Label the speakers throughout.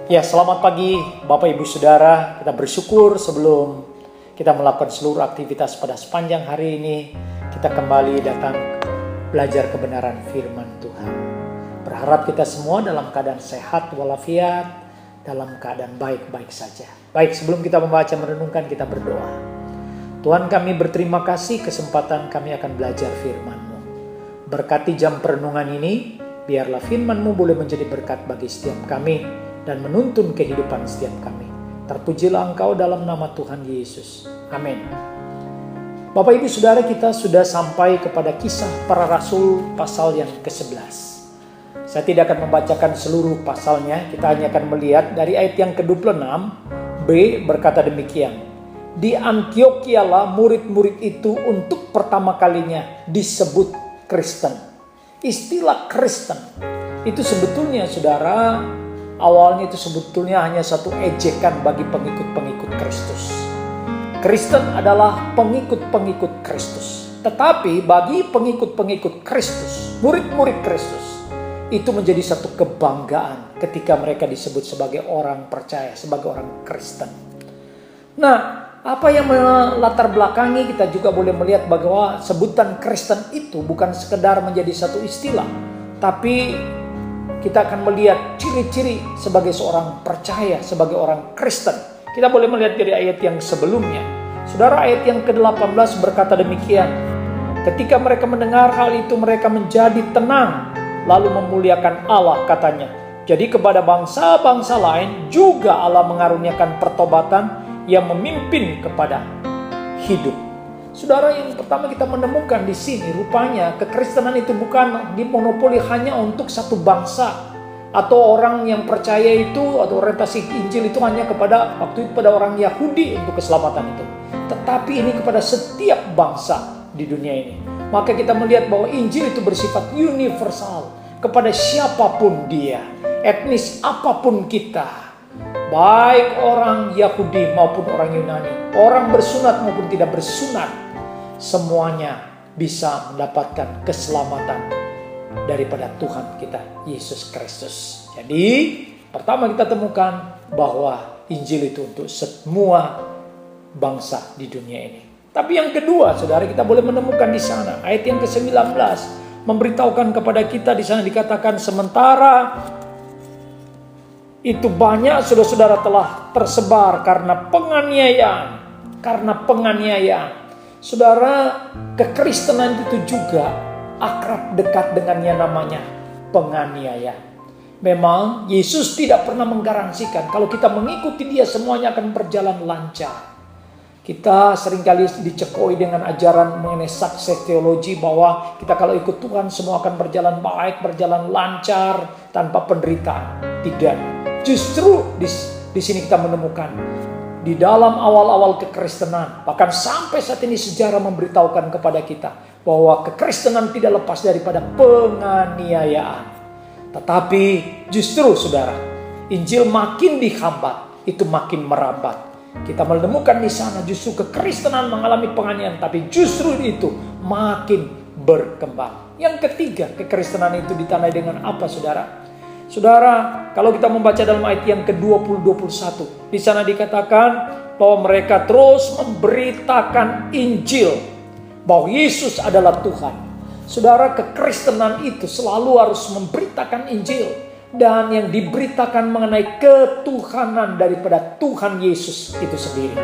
Speaker 1: Ya, selamat pagi Bapak Ibu Saudara. Kita bersyukur sebelum kita melakukan seluruh aktivitas pada sepanjang hari ini, kita kembali datang belajar kebenaran firman Tuhan. Berharap kita semua dalam keadaan sehat walafiat, dalam keadaan baik-baik saja. Baik, sebelum kita membaca merenungkan, kita berdoa. Tuhan, kami berterima kasih kesempatan kami akan belajar firman-Mu. Berkati jam perenungan ini, biarlah firman-Mu boleh menjadi berkat bagi setiap kami dan menuntun kehidupan setiap kami. Terpujilah Engkau dalam nama Tuhan Yesus. Amin. Bapak Ibu Saudara, kita sudah sampai kepada kisah para rasul pasal yang ke-11. Saya tidak akan membacakan seluruh pasalnya, kita hanya akan melihat dari ayat yang ke-26. B berkata demikian. Di Antiochialah murid-murid itu untuk pertama kalinya disebut Kristen. Istilah Kristen itu sebetulnya saudara, awalnya itu sebetulnya hanya satu ejekan bagi pengikut-pengikut Kristus. Kristen adalah pengikut-pengikut Kristus. Tetapi bagi pengikut-pengikut Kristus, murid-murid Kristus, itu menjadi satu kebanggaan ketika mereka disebut sebagai orang percaya, sebagai orang Kristen. Nah, apa yang melatar belakangi, kita juga boleh melihat bahwa sebutan Kristen itu bukan sekedar menjadi satu istilah, tapi kita akan melihat ciri-ciri sebagai seorang percaya, sebagai orang Kristen. Kita boleh melihat dari ayat yang sebelumnya. Saudara, ayat yang ke-18 berkata demikian. Ketika mereka mendengar hal itu, mereka menjadi tenang, lalu memuliakan Allah, katanya. Jadi kepada bangsa-bangsa lain juga Allah mengaruniakan pertobatan yang memimpin kepada hidup. Saudara, yang pertama kita menemukan di sini, rupanya kekristenan itu bukan dimonopoli hanya untuk satu bangsa atau orang yang percaya itu, atau orientasi Injil itu hanya kepada waktu itu pada orang Yahudi untuk keselamatan itu. Tetapi ini kepada setiap bangsa di dunia ini. Maka kita melihat bahwa Injil itu bersifat universal kepada siapapun dia, etnis apapun kita. Baik orang Yahudi maupun orang Yunani, orang bersunat maupun tidak bersunat, semuanya bisa mendapatkan keselamatan daripada Tuhan kita Yesus Kristus. Jadi pertama kita temukan bahwa Injil itu untuk semua bangsa di dunia ini. Tapi yang kedua, saudara, kita boleh menemukan di sana ayat yang ke-19 memberitahukan kepada kita, di sana dikatakan sementara itu banyak saudara-saudara telah tersebar karena penganiayaan. Saudara, kekristenan itu juga akrab dekat dengan yang namanya penganiayaan. Memang Yesus tidak pernah menggaransikan kalau kita mengikuti dia semuanya akan berjalan lancar. Kita seringkali dicekoi dengan ajaran mengenai sukses teologi bahwa kita kalau ikut Tuhan semua akan berjalan baik, berjalan lancar tanpa penderitaan. Tidak. Justru di sini kita menemukan di dalam awal-awal kekristenan, bahkan sampai saat ini sejarah memberitahukan kepada kita bahwa kekristenan tidak lepas daripada penganiayaan. Tetapi justru saudara, Injil makin dihambat, itu makin merambat. Kita menemukan di sana justru kekristenan mengalami penganiayaan, tapi justru itu makin berkembang. Yang ketiga, kekristenan itu ditandai dengan apa, saudara? Saudara, kalau kita membaca dalam ayat yang ke-20-21, di sana dikatakan bahwa mereka terus memberitakan Injil, bahwa Yesus adalah Tuhan. Saudara, kekristenan itu selalu harus memberitakan Injil. Dan yang diberitakan mengenai ketuhanan daripada Tuhan Yesus itu sendiri.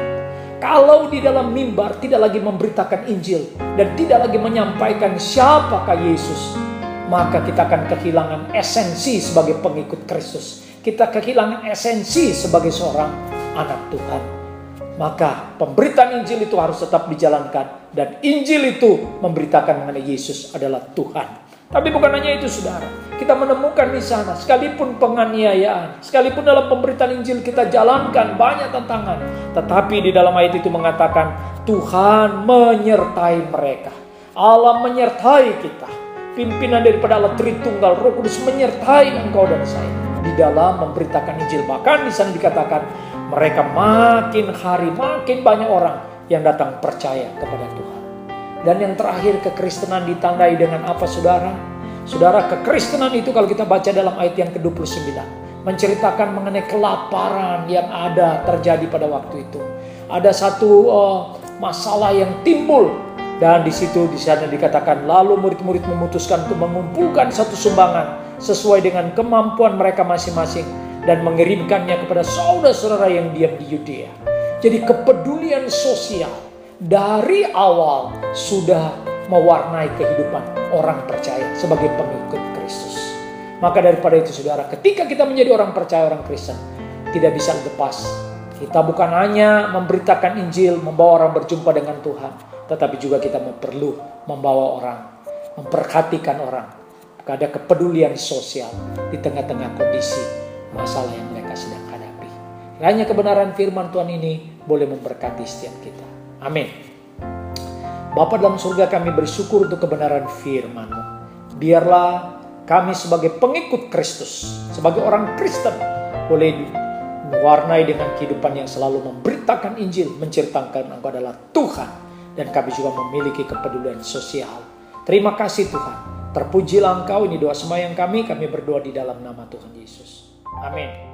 Speaker 1: Kalau di dalam mimbar tidak lagi memberitakan Injil dan tidak lagi menyampaikan siapakah Yesus, maka kita akan kehilangan esensi sebagai pengikut Kristus. Kita kehilangan esensi sebagai seorang anak Tuhan. Maka pemberitaan Injil itu harus tetap dijalankan. Dan Injil itu memberitakan mengenai Yesus adalah Tuhan. Tapi bukan hanya itu, saudara. Kita menemukan di sana, sekalipun penganiayaan, sekalipun dalam pemberitaan Injil kita jalankan banyak tantangan. Tetapi di dalam ayat itu mengatakan, Tuhan menyertai mereka. Allah menyertai kita. Pimpinan daripada Allah Tritunggal, Roh Kudus menyertai engkau dan saya di dalam memberitakan Injil. Bahkan di sana dikatakan mereka makin hari makin banyak orang yang datang percaya kepada Tuhan. Dan yang terakhir, kekristenan ditandai dengan apa, saudara? Saudara, kekristenan itu kalau kita baca dalam ayat yang ke-29, menceritakan mengenai kelaparan yang ada terjadi pada waktu itu. Ada satu masalah yang timbul, dan di sana dikatakan lalu murid-murid memutuskan untuk mengumpulkan satu sumbangan sesuai dengan kemampuan mereka masing-masing dan mengirimkannya kepada saudara-saudara yang diam di Yudea. Jadi kepedulian sosial dari awal sudah mewarnai kehidupan orang percaya sebagai pengikut Kristus. Maka daripada itu saudara, ketika kita menjadi orang percaya, orang Kristen, tidak bisa lepas. Kita bukan hanya memberitakan Injil, membawa orang berjumpa dengan Tuhan, tetapi juga kita perlu membawa orang, memperhatikan orang. Ada kepedulian sosial di tengah-tengah kondisi masalah yang mereka sedang hadapi. Hanya kebenaran firman Tuhan ini boleh memberkati setiap kita. Amin. Bapa dalam surga, kami bersyukur untuk kebenaran firman-Mu. Biarlah kami sebagai pengikut Kristus, sebagai orang Kristen, boleh mewarnai dengan kehidupan yang selalu memberitakan Injil, menceritakan Engkau adalah Tuhan, dan kami juga memiliki kepedulian sosial. Terima kasih Tuhan. Terpujilah Engkau. Ini doa sembahyang kami berdoa di dalam nama Tuhan Yesus. Amin.